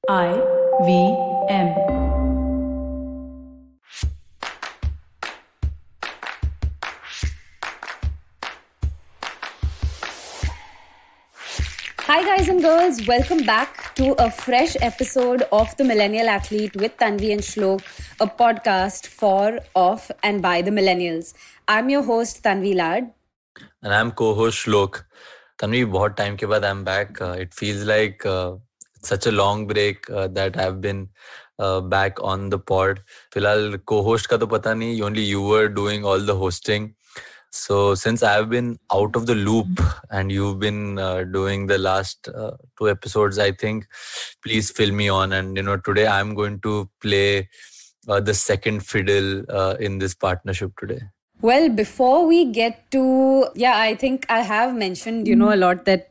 IVM. Hi guys and girls, welcome back to a fresh episode of The Millennial Athlete with Tanvi and Shlok, a podcast for, of and by the millennials. I'm your host Tanvi Lad. And I'm co-host Shlok. Tanvi, बहुत time के बाद I'm back. It feels like such a long break that I've been back on the pod. फिलहाल co-host का तो पता नहीं, only you were doing all the hosting. So since I've been out of the loop and you've been doing the last two episodes, I think, please fill me on. And today I'm going to play the second fiddle in this partnership today. Well, before we get to, I think I have mentioned, a lot that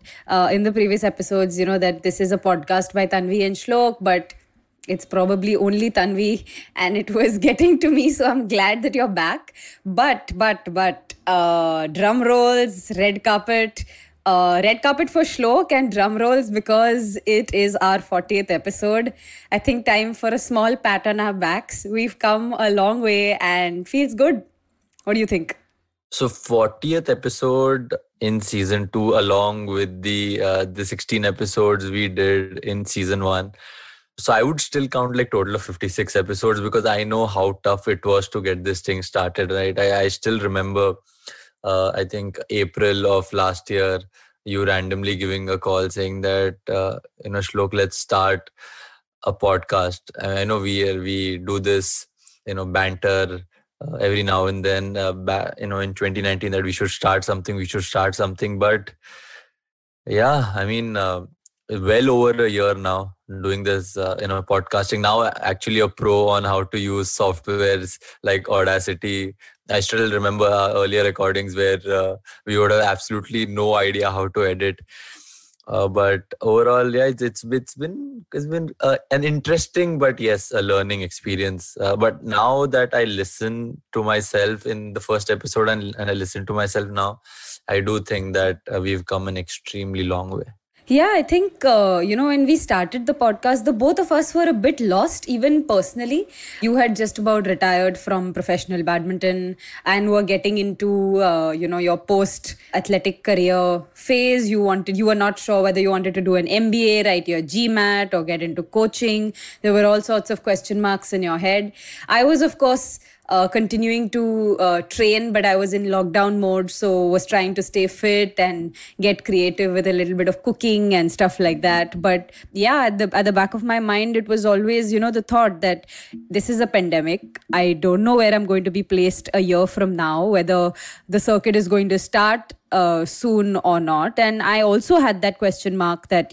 in the previous episodes, that this is a podcast by Tanvi and Shlok, but it's probably only Tanvi and it was getting to me. So I'm glad that you're back. But, drum rolls, red carpet for Shlok and drum rolls because it is our 40th episode. I think time for a small pat on our backs. We've come a long way and feels good. What do you think? So 40th episode in season 2 along with the 16 episodes we did in season 1. So I would still count like total of 56 episodes because I know how tough it was to get this thing started, right? I still remember, I think April of last year, you randomly giving a call saying that, Shlok, let's start a podcast. I know we do this, banter every now and then, in 2019 that we should start something. But yeah, I mean, well over a year now doing this, podcasting. Now actually a pro on how to use softwares like Audacity. I still remember earlier recordings where we would have absolutely no idea how to edit. But overall, yeah, it's been an interesting, but yes, a learning experience. But now that I listen to myself in the first episode and I listen to myself now, I do think that we've come an extremely long way. Yeah, I think, when we started the podcast, the both of us were a bit lost, even personally. You had just about retired from professional badminton and were getting into, your post-athletic career phase. You were not sure whether you wanted to do an MBA, write your GMAT or get into coaching. There were all sorts of question marks in your head. I was, of course, continuing to train, but I was in lockdown mode, so was trying to stay fit and get creative with a little bit of cooking and stuff like that. But yeah, at the back of my mind, it was always, the thought that this is a pandemic. I don't know where I'm going to be placed a year from now, whether the circuit is going to start soon or not. And I also had that question mark that,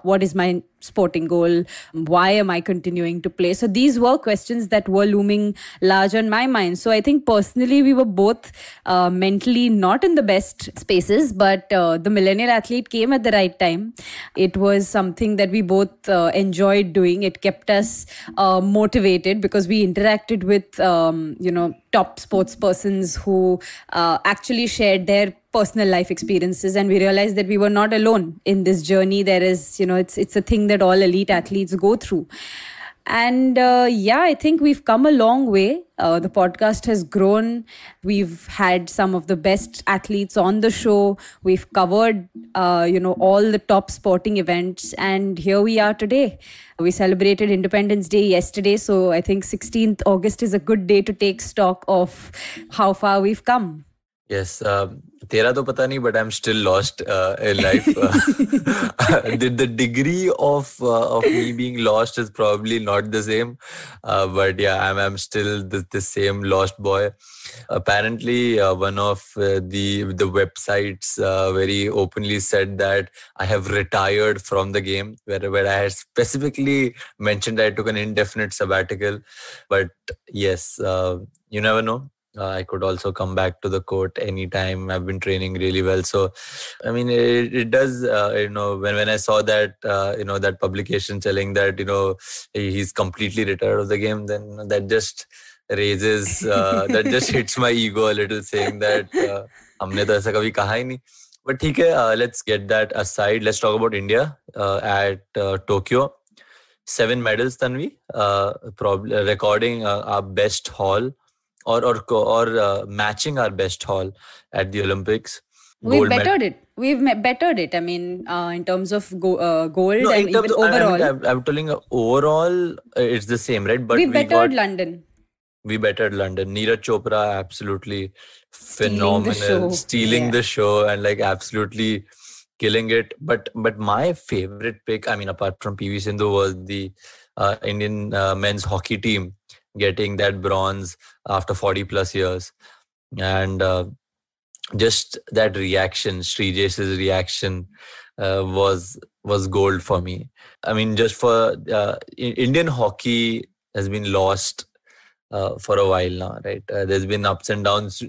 what is my sporting goal? Why am I continuing to play? So these were questions that were looming large on my mind. So I think personally, we were both mentally not in the best spaces, but the Millennial Athlete came at the right time. It was something that we both enjoyed doing. It kept us motivated because we interacted with, top sports persons who actually shared their personal life experiences, and we realized that we were not alone in this journey. There is, it's a thing that all elite athletes go through. And I think we've come a long way. The podcast has grown. We've had some of the best athletes on the show. We've covered, all the top sporting events. And here we are today. We celebrated Independence Day yesterday. So I think 16th August is a good day to take stock of how far we've come. Yes, tera to pata nahi, but I'm still lost in life. The degree of me being lost is probably not the same, but yeah, I'm still the same lost boy. Apparently, one of the websites very openly said that I have retired from the game, where I had specifically mentioned I took an indefinite sabbatical. But yes, you never know. I could also come back to the court anytime. I've been training really well. So, I mean, it does, when I saw that, that publication telling that, he's completely retired of the game, then that just raises, that just hits my ego a little, saying that, हमने तो ऐसा कभी कहा ही नहीं. But ठीक है, let's get that aside. Let's talk about India at Tokyo. 7 medals, Tanvi. Probably recording our best haul, or matching our best haul at the Olympics. We've Gold medal. bettered it. Bettered it. I mean, in terms of gold No, and in terms even of, overall, I'm telling you, overall, it's the same, right? But we've bettered London, we bettered London. Neeraj Chopra, absolutely stealing the phenomenal, show. stealing Yeah. the show and like absolutely killing it. But my favorite pick, I mean, apart from PV Sindhu, was the Indian men's hockey team getting that bronze after 40 plus years, and just that reaction, Srijesh's reaction, was gold for me. I mean, just for Indian hockey has been lost for a while now, right? There's been ups and downs.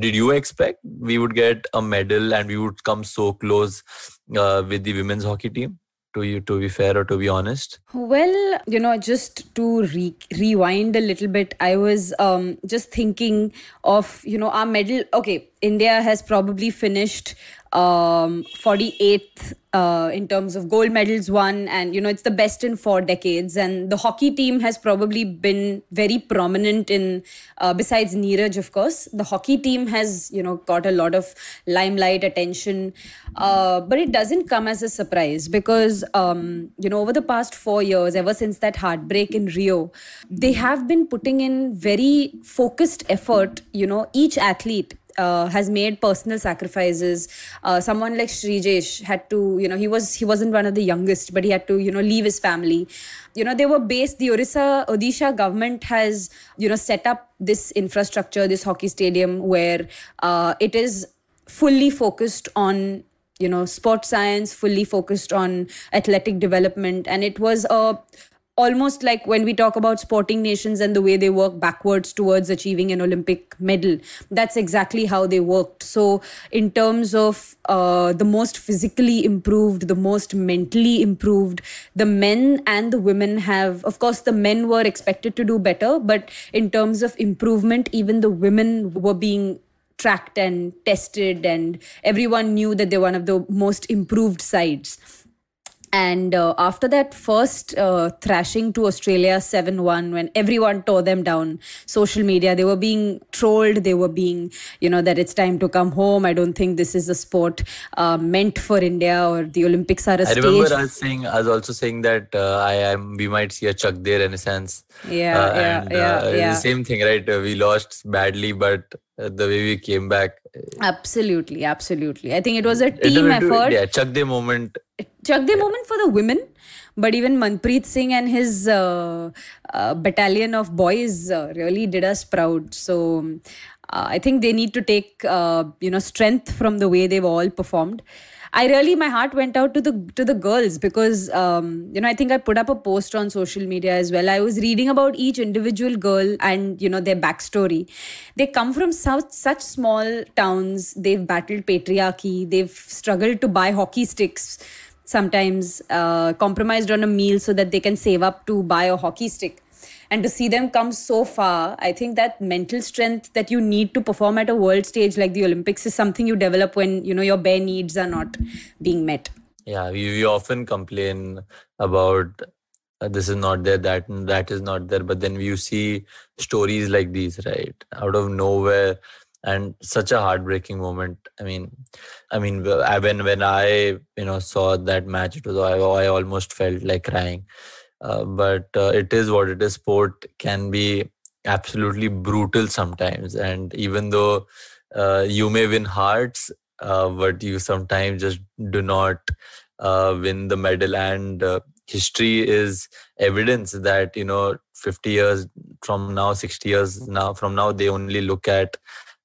Did you expect we would get a medal and we would come so close with the women's hockey team? To be fair or to be honest? Well, just to rewind a little bit, I was just thinking of, our medal. Okay, India has probably finished 48th in terms of gold medals won, and it's the best in 4 decades. And the hockey team has probably been very prominent in, besides Neeraj, of course, the hockey team has got a lot of limelight, attention, but it doesn't come as a surprise because over the past 4 years, ever since that heartbreak in Rio, they have been putting in very focused effort. Each athlete has made personal sacrifices. Someone like Srijesh had to, he wasn't one of the youngest, but he had to, leave his family. They were based, the Odisha government has, set up this infrastructure, this hockey stadium where it is fully focused on sports science, fully focused on athletic development. And it was almost like when we talk about sporting nations and the way they work backwards towards achieving an Olympic medal, that's exactly how they worked. So in terms of the most physically improved, the most mentally improved, the men and the women have, of course, the men were expected to do better, but in terms of improvement, even the women were being tracked and tested, and everyone knew that they're one of the most improved sides. And after that first thrashing to Australia 7-1, when everyone tore them down, social media, they were being trolled. They were being, that it's time to come home. I don't think this is a sport meant for India, or the Olympics are a stage. I remember I was also saying that we might see a Chak De renaissance. Yeah. The same thing, right? We lost badly, but the way we came back. Absolutely. I think it was a team effort. Yeah, Chak De moment. Chak De moment for the women, but even Manpreet Singh and his battalion of boys really did us proud. So I think they need to take strength from the way they've all performed. My heart went out to the girls because I think I put up a post on social media as well. I was reading about each individual girl and their backstory. They come from such small towns. They've battled patriarchy. They've struggled to buy hockey sticks. Sometimes compromised on a meal so that they can save up to buy a hockey stick. And to see them come so far, I think that mental strength that you need to perform at a world stage like the Olympics is something you develop when, your bare needs are not being met. Yeah, we often complain about this is not there, that is not there. But then you see stories like these, right, out of nowhere, and such a heartbreaking moment. I mean, when I saw that match, I almost felt like crying. But it is what it is. Sport can be absolutely brutal sometimes, and even though you may win hearts, but you sometimes just do not win the medal. And history is evidence that 50 years from now, 60 years from now, they only look at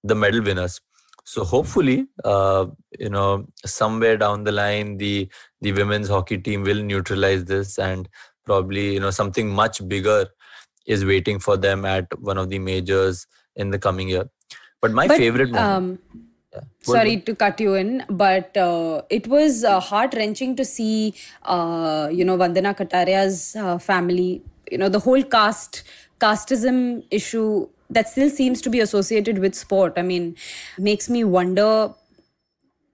the medal winners. So hopefully, somewhere down the line, the women's hockey team will neutralize this, and probably something much bigger is waiting for them at one of the majors in the coming year. But favorite moment. Sorry to cut you in, but it was heart-wrenching to see Vandana Kataria's family, the whole casteism issue that still seems to be associated with sport. I mean, makes me wonder,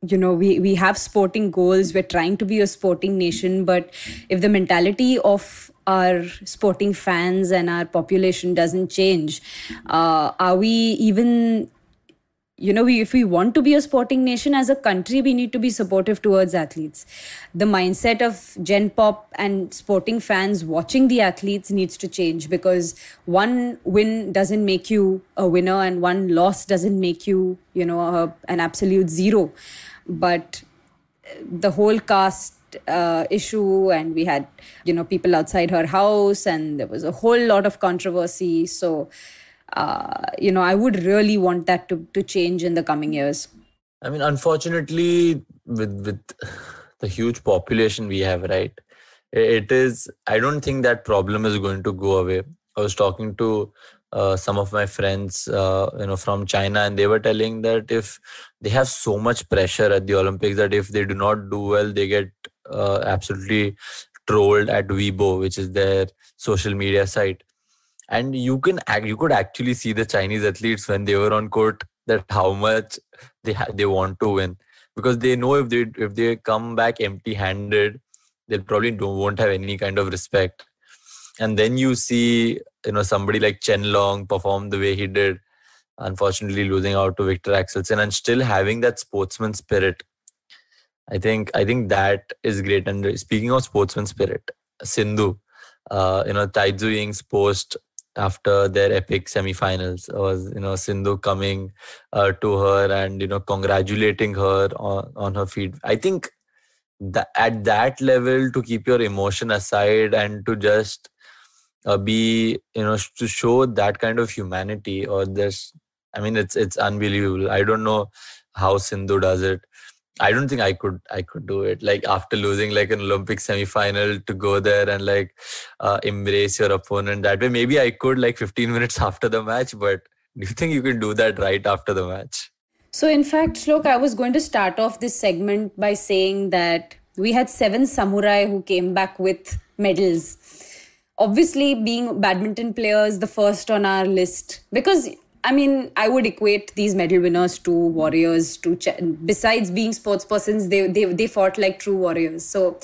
we have sporting goals, we're trying to be a sporting nation, but if the mentality of our sporting fans and our population doesn't change, are we even, if we want to be a sporting nation as a country, we need to be supportive towards athletes. The mindset of Gen Pop and sporting fans watching the athletes needs to change, because one win doesn't make you a winner and one loss doesn't make you, an absolute zero. But the whole caste issue, and we had, people outside her house, and there was a whole lot of controversy. So, I would really want that to change in the coming years. I mean, unfortunately, with the huge population we have, right? It is. I don't think that problem is going to go away. I was talking to some of my friends, from China, and they were telling that if they have so much pressure at the Olympics that if they do not do well, they get absolutely trolled at Weibo, which is their social media site. And you could actually see the Chinese athletes when they were on court that how much they want to win, because they know if they come back empty-handed, they probably won't have any kind of respect. And then you see somebody like Chen Long perform the way he did, unfortunately losing out to Victor Axelsen and still having that sportsman spirit. I think that is great. And speaking of sportsman spirit, Sindhu, Tai Tzu Ying's post after their epic semi-finals was, Sindhu coming to her and, congratulating her on her feat. I think that at that level, to keep your emotion aside and to just be, to show that kind of humanity, or this, I mean, it's unbelievable. I don't know how Sindhu does it. I don't think I could do it. Like after losing like an Olympic semi-final, to go there and like embrace your opponent that way. Maybe I could like 15 minutes after the match, but do you think you can do that right after the match? So in fact, Shlok, I was going to start off this segment by saying that we had 7 samurai who came back with medals. Obviously, being badminton players, the first on our list, because I mean, I would equate these medal winners to warriors. Besides being sports persons, they fought like true warriors. So,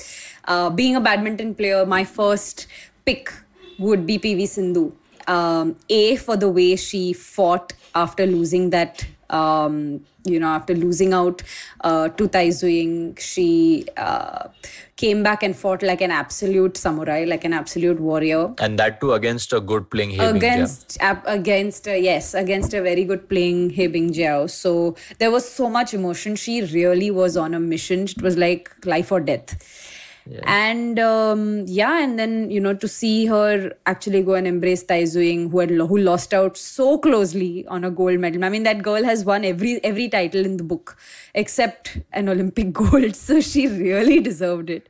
being a badminton player, my first pick would be PV Sindhu. For the way she fought after losing that, after losing out to Tai Tzu Ying, she came back and fought like an absolute samurai, like an absolute warrior. And that too against a good playing He Bingjiao. Against a very good playing He Bingjiao. So there was so much emotion. She really was on a mission. It was like life or death. Yeah. And and then to see her actually go and embrace Tai Tzu Ying, who lost out so closely on a gold medal. I mean, that girl has won every title in the book except an Olympic gold, so she really deserved it.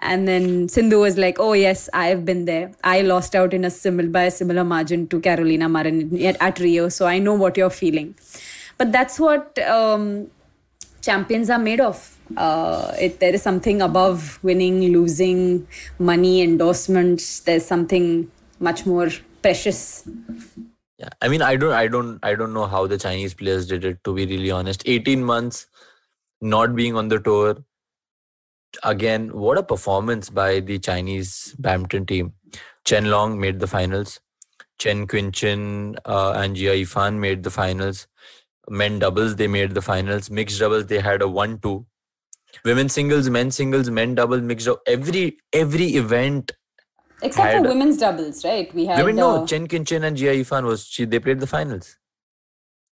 And then Sindhu was like, "Oh yes, I have been there. I lost out by a similar margin to Carolina Marin at Rio, so I know what you're feeling." But that's what champions are made of. There is something above winning, losing, money, endorsements. There's something much more precious. Yeah, I mean, I don't know how the Chinese players did it, to be really honest. 18 months not being on the tour. Again, what a performance by the Chinese badminton team. Chen Long made the finals. Chen Qinchin and Jia Yifan made the finals. Men doubles, they made the finals. Mixed doubles, they had a 1-2. Women's singles, men's singles, men doubles, mixed doubles. Every event. Except for women's doubles, right? We had Chen Qinchin and Jia Yifan they played the finals.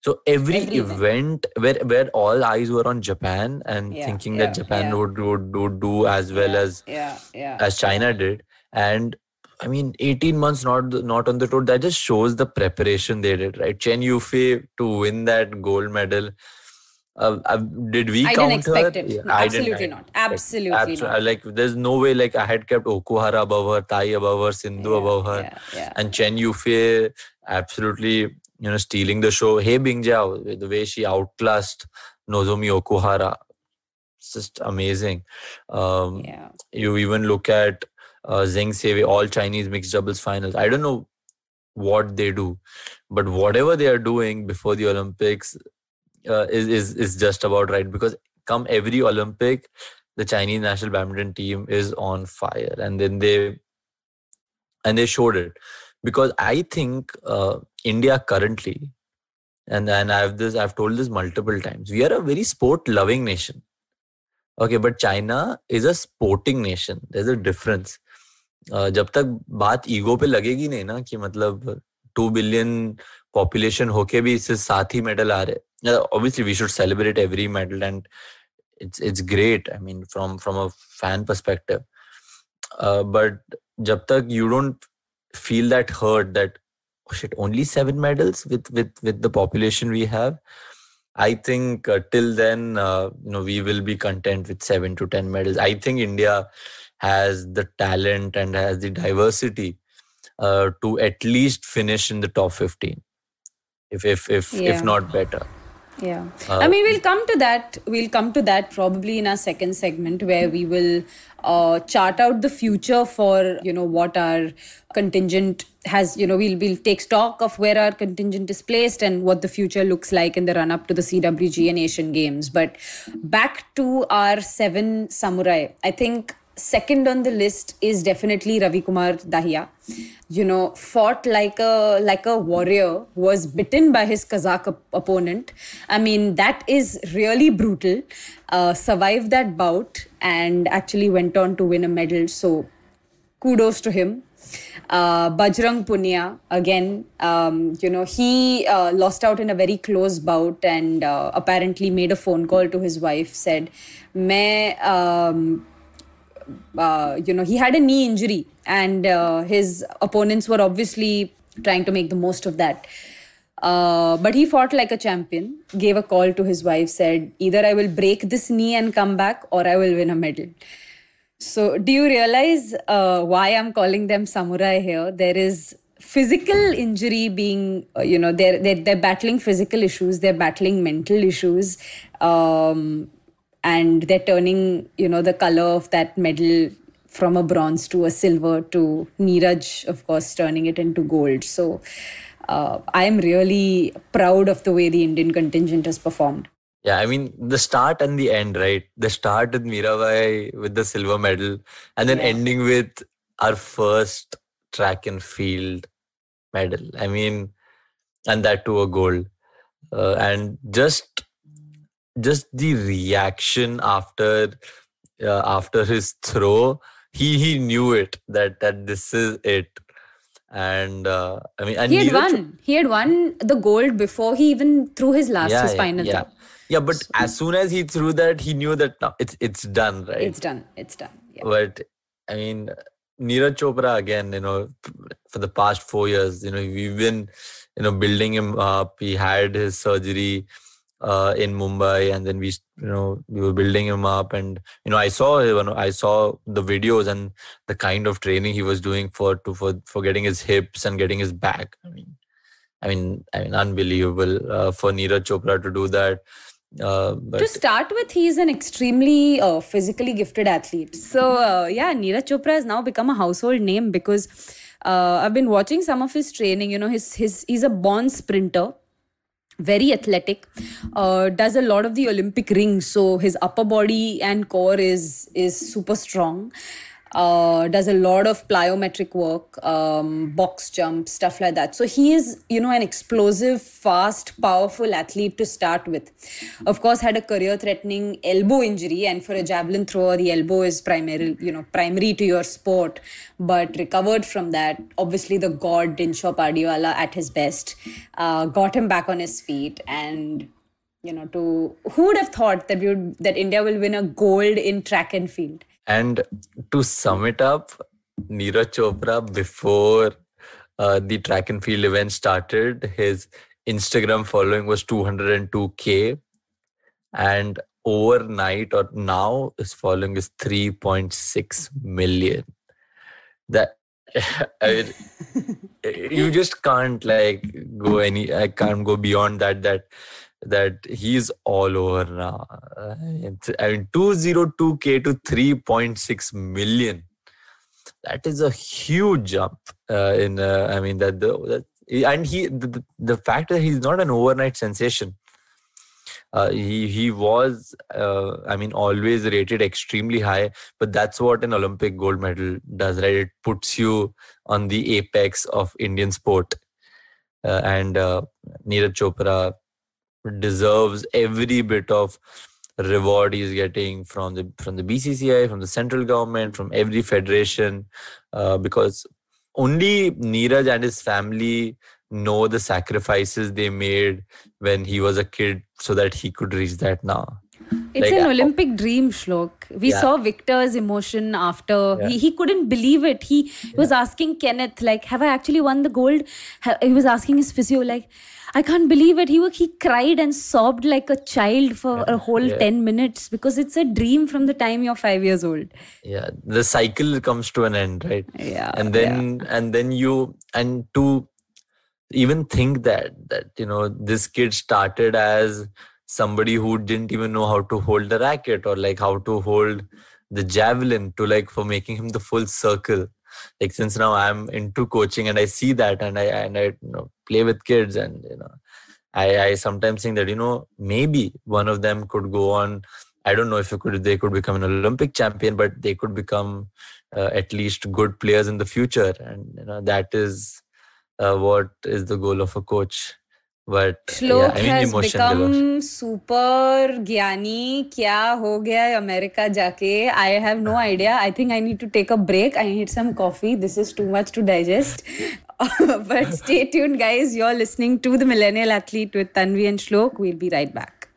So every event where all eyes were on Japan and thinking that Japan would do as well as China did. And I mean, 18 months not on the tour, that just shows the preparation they did, right? Chen Yufei to win that gold medal. Did we count her? I didn't expect it. Yeah, absolutely not. Absolutely not. Like, there's no way, like, I had kept Okuhara above her, Tai above her, Sindhu above her. And Chen Yufei absolutely, stealing the show. He Bingjiao, the way she outclassed Nozomi Okuhara. It's just amazing. You even look at Zheng Seiwei, all Chinese mixed doubles finals. I don't know what they do, but whatever they are doing before the Olympics is just about right, because come every Olympic, the Chinese national badminton team is on fire, and then they and they showed it. Because I think India currently, and I've told this multiple times, we are a very sport-loving nation. Okay, but China is a sporting nation. There's a difference. जब तक बात ego पे लगेगी नहीं ना कि मतलब 2 billion population होके भी इससे 7 ही medal आ रहे. Obviously, we should celebrate every medal, and it's great. I mean, from a fan perspective. But जब तक you don't feel that hurt that oh shit, only 7 medals with the population we have, I think till then, we will be content with 7 to 10 medals. I think India has the talent and has the diversity to at least finish in the top 15, if not better. Yeah. I mean, we'll come to that. We'll come to that probably in our second segment, where we will chart out the future for, what our contingent has, we'll take stock of where our contingent is placed and what the future looks like in the run up to the CWG and Asian Games. But back to our 7 samurai, I think second on the list is definitely Ravi Kumar Dahiya. Fought like a warrior, was bitten by his Kazakh opponent. I mean, that is really brutal. Survived that bout and actually went on to win a medal. So kudos to him. Bajrang Punia, again, he lost out in a very close bout and apparently made a phone call to his wife, said, he had a knee injury and his opponents were obviously trying to make the most of that. But he fought like a champion, gave a call to his wife, said, either I will break this knee and come back or I will win a medal. So do you realize why I'm calling them samurai here? There is physical injury being, they're battling physical issues, they're battling mental issues. And they're turning, the color of that medal from a bronze to a silver to Neeraj, of course, turning it into gold. So I am really proud of the way the Indian contingent has performed. Yeah, I mean, the start and the end, right? The start with Mirabai with the silver medal and then ending with our first track and field medal. I mean, and that to a gold. And just the reaction after his throw, he knew it that this is it. And I mean, and he had won the gold before he even threw his final throw. Yeah, but as soon as he threw that, he knew that no, it's done, right? It's done. Yeah. But I mean, Neeraj Chopra again, for the past 4 years, we've been, building him up. He had his surgery in Mumbai, and then we were building him up, and I saw the videos and the kind of training he was doing for getting his hips and getting his back. I mean, unbelievable for Neeraj Chopra to do that. But to start with, he's an extremely physically gifted athlete. So Neeraj Chopra has now become a household name because I've been watching some of his training. He's a born sprinter. Very athletic, does a lot of the Olympic rings, so his upper body and core is super strong. Does a lot of plyometric work, box jump, stuff like that. So he is, an explosive, fast, powerful athlete to start with. Of course, had a career-threatening elbow injury, and for a javelin thrower, the elbow is primary to your sport. But recovered from that. Obviously, the god Dinshaw Padiwala at his best got him back on his feet, and who would have thought that India will win a gold in track and field? And to sum it up, Neeraj Chopra, before the track and field event started, his Instagram following was 202K. And overnight or now, his following is 3.6 million. That you just can't go I can't go beyond that he's all over now. 202K to 3.6 million. That is a huge jump. And the fact that he's not an overnight sensation. He was, I mean, always rated extremely high, but that's what an Olympic gold medal does, right? It puts you on the apex of Indian sport. And Neeraj Chopra deserves every bit of reward he's getting from the BCCI, from the central government, from every federation, because only Neeraj and his family know the sacrifices they made when he was a kid so that he could reach that now. It's an Olympic dream, Shlok. We saw Victor's emotion after. He couldn't believe it. He was asking Kenneth, like, have I actually won the gold? He was asking his physio, like, I can't believe it. He cried and sobbed like a child for a whole 10 minutes because it's a dream from the time you're 5 years old. Yeah, the cycle comes to an end, right? Yeah. And then you, and to even think that this kid started as somebody who didn't even know how to hold the racket or like how to hold the javelin, to like for making him the full circle. Like, since now I'm into coaching and I see that, and I play with kids, and I sometimes think that maybe one of them could go on. I don't know if they could become an Olympic champion, but they could become at least good players in the future, and that is what is the goal of a coach. But Shlok has become super gyani. Kya ho gaya America jaake? I have no idea. I think I need to take a break. I need some coffee. This is too much to digest. But stay tuned, guys. You're listening to The Millennial Athlete with Tanvi and Shlok. We'll be right back.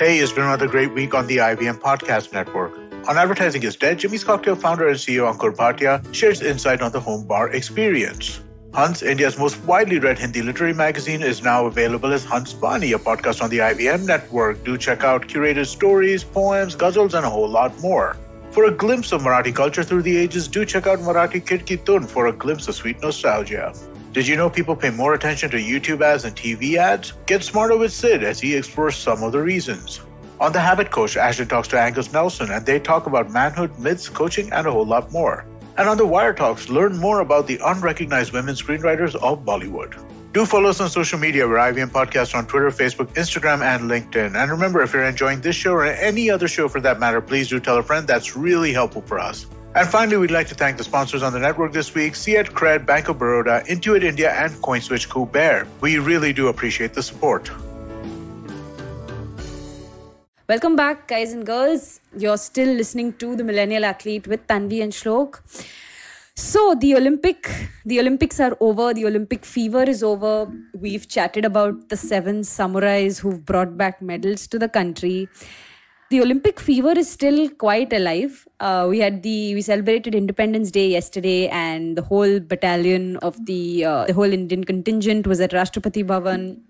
Hey, it's been another great week on the IVM Podcast Network. On Advertising is Dead, Jimmy's Cocktail founder and CEO Ankur Bhatia shares insight on the home bar experience. Hans, India's most widely read Hindi literary magazine, is now available as Hans Bani, a podcast on the IVM network. Do check out curated stories, poems, ghazals, and a whole lot more. For a glimpse of Marathi culture through the ages, do check out Marathi Kid Tun for a glimpse of sweet nostalgia. Did you know people pay more attention to YouTube ads than TV ads? Get smarter with Sid as he explores some of the reasons. On The Habit Coach, Ashton talks to Angus Nelson, and they talk about manhood, myths, coaching, and a whole lot more. And on The Wire Talks, learn more about the unrecognized women screenwriters of Bollywood. Do follow us on social media. We're IVM Podcast on Twitter, Facebook, Instagram, and LinkedIn. And remember, if you're enjoying this show or any other show for that matter, please do tell a friend. That's really helpful for us. And finally, we'd like to thank the sponsors on the network this week: Siet Cred, Bank of Baroda, Intuit India, and CoinSwitch Kuber. We really do appreciate the support. Welcome back, guys and girls. You're still listening to The Millennial Athlete with Tanvi and Shlok. So the Olympics are over. The Olympic fever is over. We've chatted about the 7 samurais who've brought back medals to the country. The Olympic fever is still quite alive. We celebrated Independence Day yesterday, and the whole battalion of the whole Indian contingent was at Rashtrapati Bhavan.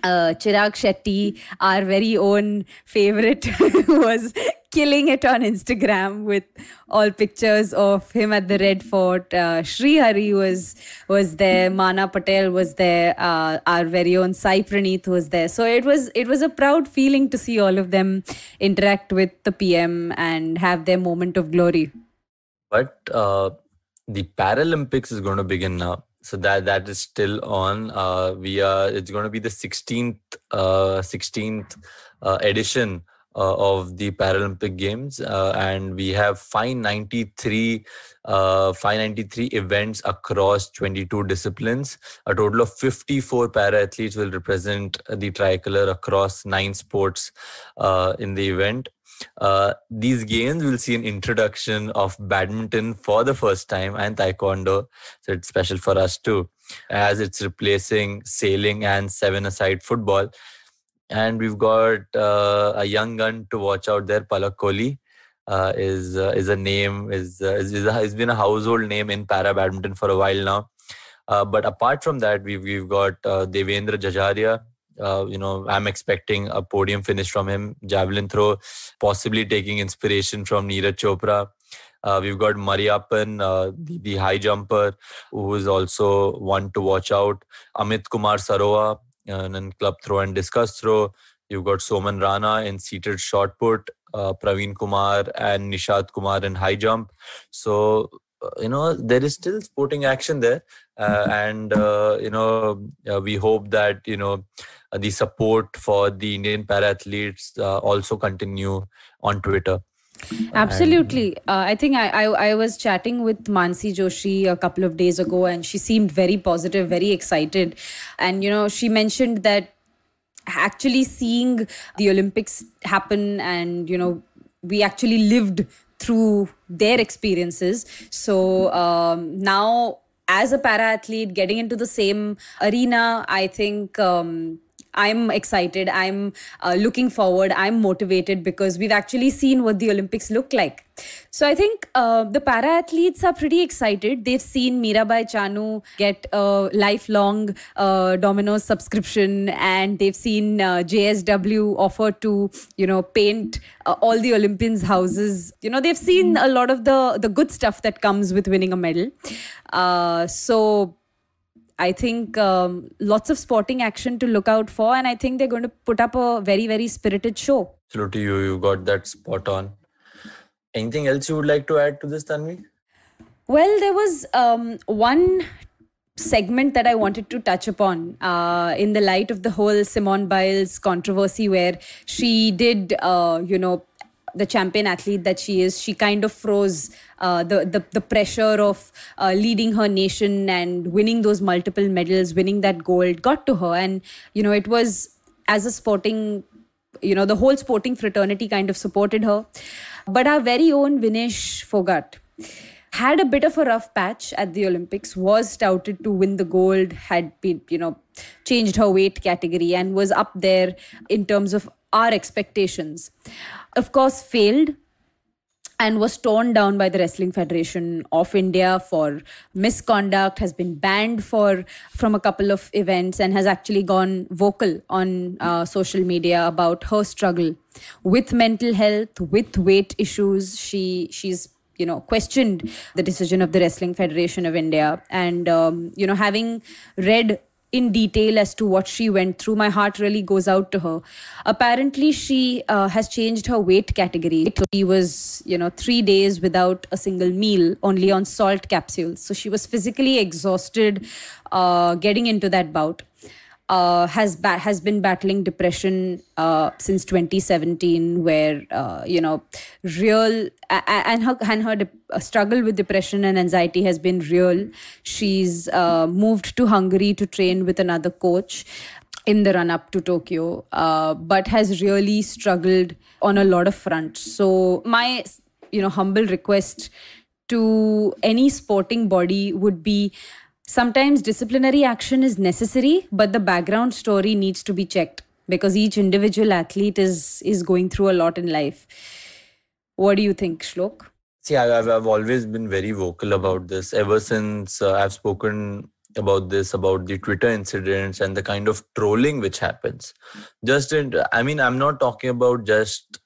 Chirag Shetty, our very own favorite, was killing it on Instagram with all pictures of him at the Red Fort. Sri Hari was there. Mana Patel was there. Our very own Sai Praneeth was there. So it was a proud feeling to see all of them interact with the PM and have their moment of glory. But the Paralympics is going to begin now. So that is still on. It's going to be the 16th edition of the Paralympic Games, and we have 593 events across 22 disciplines. A total of 54 para-athletes will represent the tricolor across 9 sports in the event. These games will see an introduction of badminton for the first time, and taekwondo, so it's special for us too, as it's replacing sailing and 7-a-side football. And we've got a young gun to watch out there. Palak Kohli is been a household name in para badminton for a while now. But apart from that, we've got Devendra Jajaria. I'm expecting a podium finish from him. Javelin throw, possibly taking inspiration from Neeraj Chopra. We've got Mariappan, the high jumper, who is also one to watch out. Amit Kumar Sarowa in club throw and discus throw. You've got Soman Rana in seated shot put, Praveen Kumar and Nishad Kumar in high jump. So there is still sporting action there. And we hope that, the support for the Indian para-athletes also continue on Twitter. Absolutely. I think I was chatting with Mansi Joshi a couple of days ago, and she seemed very positive, very excited. And, she mentioned that actually seeing the Olympics happen and, we actually lived through their experiences. So now, as a para-athlete, getting into the same arena, I think I'm excited. I'm looking forward. I'm motivated because we've actually seen what the Olympics look like. So I think the para-athletes are pretty excited. They've seen Mirabai Chanu get a lifelong Domino's subscription, and they've seen JSW offer to, paint all the Olympians' houses. They've seen a lot of the good stuff that comes with winning a medal. So I think lots of sporting action to look out for, and I think they're going to put up a very, very spirited show. Absolutely, you got that spot on. Anything else you would like to add to this, Tanvi? Well, there was one segment that I wanted to touch upon in the light of the whole Simone Biles controversy, where she did, the champion athlete that she is, she kind of froze the pressure of leading her nation and winning those multiple medals, winning that gold, got to her. And, it was, as a sporting, the whole sporting fraternity kind of supported her. But our very own Vinesh Fogart had a bit of a rough patch at the Olympics, was touted to win the gold, had been, changed her weight category and was up there in terms of our expectations. Of course, failed and was torn down by the Wrestling Federation of India for misconduct, has been banned from a couple of events, and has actually gone vocal on social media about her struggle with mental health, with weight issues. She's questioned the decision of the Wrestling Federation of India. And, having read in detail as to what she went through, my heart really goes out to her. Apparently, she has changed her weight category. So she was, 3 days without a single meal, only on salt capsules. So she was physically exhausted getting into that bout. Has been battling depression since 2017, where real and her struggle with depression and anxiety has been real. She's moved to Hungary to train with another coach in the run up to Tokyo, but has really struggled on a lot of fronts. So my humble request to any sporting body would be, sometimes disciplinary action is necessary, but the background story needs to be checked, because each individual athlete is going through a lot in life. What do you think, Shlok? See, I've always been very vocal about this ever since I've spoken about this, about the Twitter incidents and the kind of trolling which happens. I'm not talking about just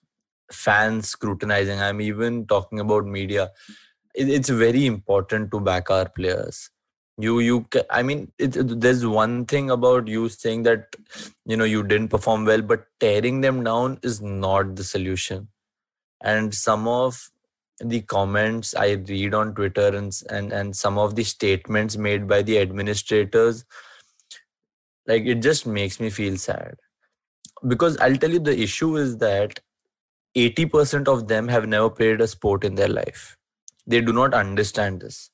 fans scrutinizing. I'm even talking about media. It's very important to back our players. There's one thing about you saying that, you didn't perform well, but tearing them down is not the solution. And some of the comments I read on Twitter and some of the statements made by the administrators, like, it just makes me feel sad. Because I'll tell you, the issue is that 80% of them have never played a sport in their life. They do not understand this.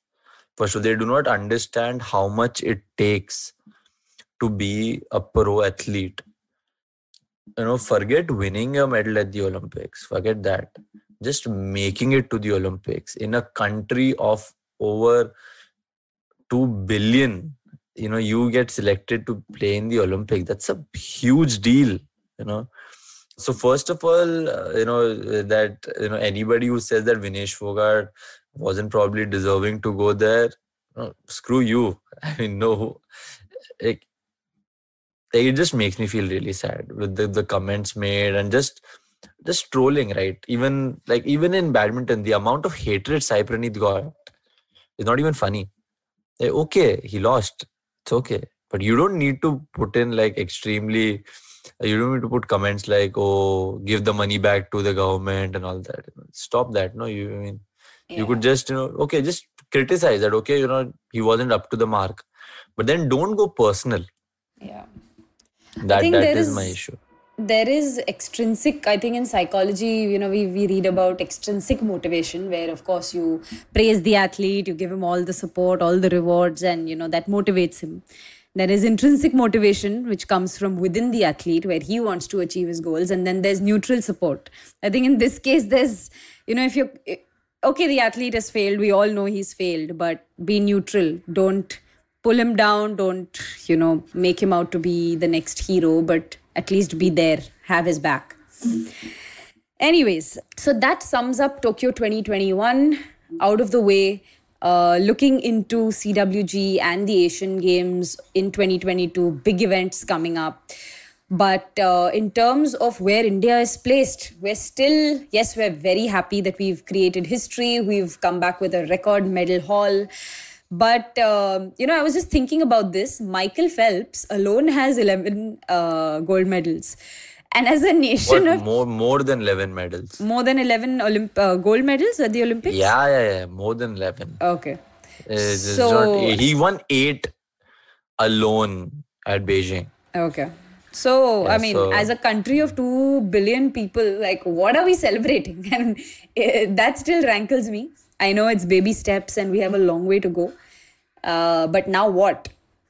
For sure, they do not understand how much it takes to be a pro athlete. Forget winning a medal at the Olympics. Forget that. Just making it to the Olympics in a country of over 2 billion, you get selected to play in the Olympics. That's a huge deal, So first of all, anybody who says that Vinesh Fogart wasn't probably deserving to go there, screw you. No. It just makes me feel really sad with the comments made and just trolling, right? Even in badminton, the amount of hatred Sai Praneeth got is not even funny. Okay, he lost. It's okay. But you don't need to put in you don't need to put comments like, oh, give the money back to the government and all that. Stop that. No, you could just, just criticize that, okay, he wasn't up to the mark. But then don't go personal. Yeah. That is my issue. There is extrinsic, I think in psychology, we read about extrinsic motivation, where of course you praise the athlete, you give him all the support, all the rewards, and that motivates him. There is intrinsic motivation, which comes from within the athlete, where he wants to achieve his goals. And then there's neutral support. I think in this case, there's, okay, the athlete has failed. We all know he's failed, but be neutral. Don't pull him down. Don't, make him out to be the next hero, but at least be there, have his back. Anyways, so that sums up Tokyo 2021. Out of the way. Looking into CWG and the Asian Games in 2022, big events coming up. But in terms of where India is placed, we're very happy that we've created history. We've come back with a record medal haul. But, I was just thinking about this. Michael Phelps alone has 11 gold medals. And as a nation more than 11 medals. More than 11 gold medals at the Olympics? Yeah. More than 11. Okay. He won 8 alone at Beijing. Okay. So, as a country of 2 billion people, what are we celebrating? And that still rankles me. I know it's baby steps and we have a long way to go. But now what?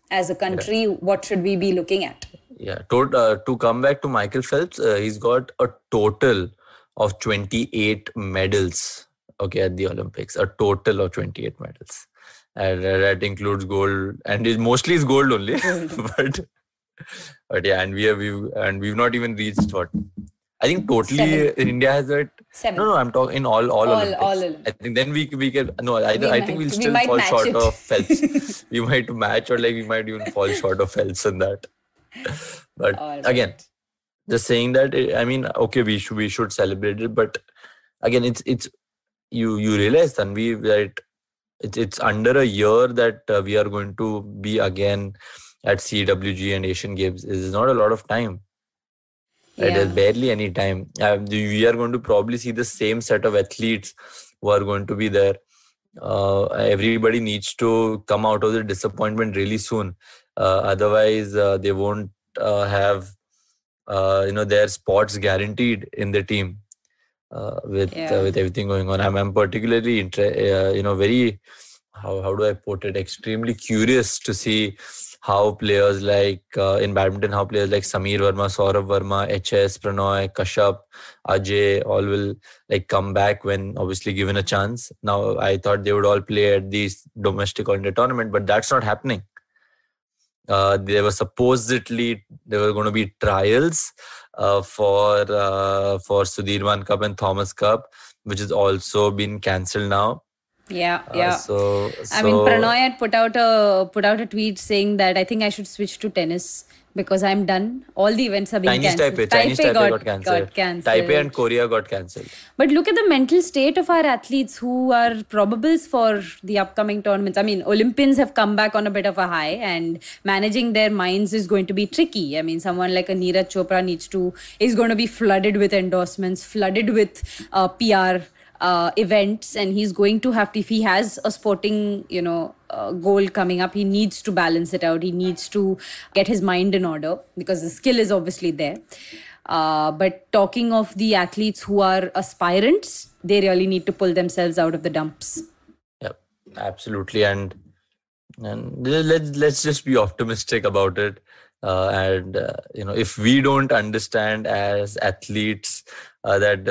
As a country, what should we be looking at? Yeah, to come back to Michael Phelps, he's got a total of 28 medals, at the Olympics. A total of 28 medals. And that includes gold, and mostly is gold only. but yeah, and we've not even reached what? I think totally 7. India has that. 7. No, I'm talking in all Olympics. All Olympics. I think then we can. No, I think we'll still fall short of Phelps. We might match, or we might even fall short of Phelps in that. But again, just saying that, okay, we should celebrate it, but again, it's you realize, Tanvi, that it's under a year that we are going to be again at CWG and Asian Games. It's not a lot of time. Yeah. There's barely any time. We are going to probably see the same set of athletes who are going to be there. Everybody needs to come out of the disappointment really soon. Otherwise, they won't have their spots guaranteed in the team with everything going on. I'm particularly very, how do I put it, extremely curious to see how players like in badminton, how players like Sameer Verma, Saurabh Verma, HS, Pranoy, Kashyap, Ajay all will come back when obviously given a chance. Now, I thought they would all play at the domestic All India tournament, but that's not happening. There were going to be trials for Sudhirman Cup and Thomas Cup, which has also been cancelled now. Yeah. So Pranoy had put out a tweet saying that I think I should switch to tennis because I'm done. All the events are being cancelled. Chinese Taipei got cancelled. Taipei and Korea got cancelled. But look at the mental state of our athletes who are probables for the upcoming tournaments. Olympians have come back on a bit of a high, and managing their minds is going to be tricky. Someone like a Neeraj Chopra is going to be flooded with endorsements, flooded with PR events, and he's going to have to, if he has a sporting goal coming up, he needs to balance it out. He needs to get his mind in order because the skill is obviously there. But talking of the athletes who are aspirants, they really need to pull themselves out of the dumps. Yep, absolutely. And let's just be optimistic about it. If we don't understand as athletes that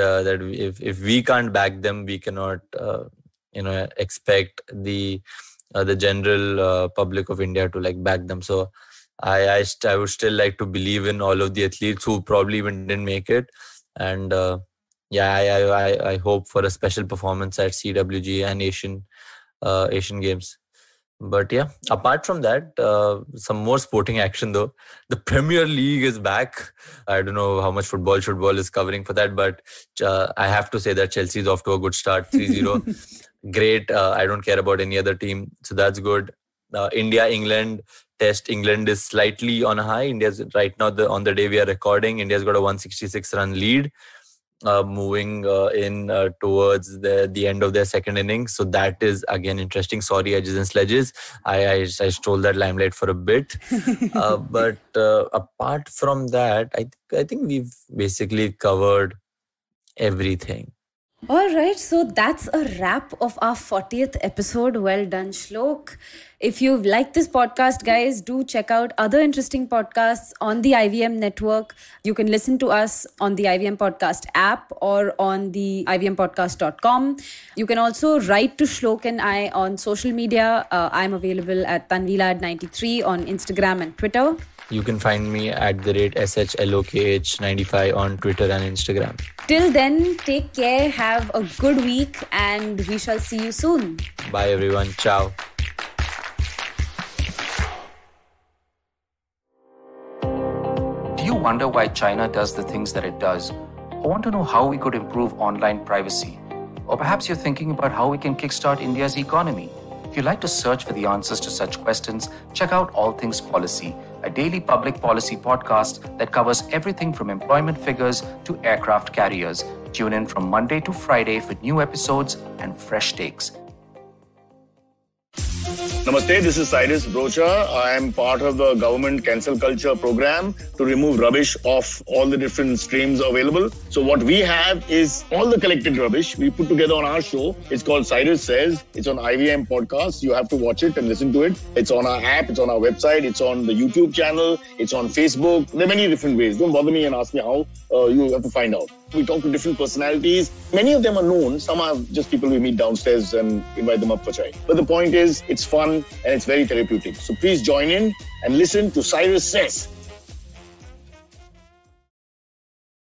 if we can't back them, we cannot expect the general public of India to back them. So I would still like to believe in all of the athletes who probably even didn't make it, and I hope for a special performance at CWG and Asian Games. But yeah, apart from that, some more sporting action though. The Premier League is back. I don't know how much football is covering for that, but I have to say that Chelsea is off to a good start, 3-0. Great. I don't care about any other team, so that's good. India-England test. England is slightly on a high. India's right now, on the day we are recording, India's got a 166 run lead. moving in towards the end of their second innings. So that is again interesting. Sorry, Edges and Sledges. I stole that limelight for a bit. But apart from that, I think we've basically covered everything. All right, so that's a wrap of our 40th episode. Well done, Shlok. If you've liked this podcast, guys, do check out other interesting podcasts on the IVM network. You can listen to us on the IVM Podcast app or on the ivmpodcast.com. You can also write to Shlok and I on social media. I'm available at Tanvilad93 on Instagram and Twitter. You can find me at @SHLOKH95 on Twitter and Instagram. Till then, take care, have a good week, and we shall see you soon. Bye, everyone. Ciao. Do you wonder why China does the things that it does? Or want to know how we could improve online privacy? Or perhaps you're thinking about how we can kickstart India's economy? If you'd like to search for the answers to such questions, check out All Things Policy, a daily public policy podcast that covers everything from employment figures to aircraft carriers. Tune in from Monday to Friday for new episodes and fresh takes. Namaste, this is Cyrus Brocha. I am part of the government cancel culture program to remove rubbish off all the different streams available. So what we have is all the collected rubbish we put together on our show. It's called Cyrus Says. It's on IVM Podcast. You have to watch it and listen to it. It's on our app. It's on our website. It's on the YouTube channel. It's on Facebook. There are many different ways. Don't bother me and ask me how. You have to find out. We talk to different personalities. Many of them are known. Some are just people we meet downstairs and invite them up for chai. But the point is, it's fun and it's very therapeutic. So please join in and listen to Cyrus Says.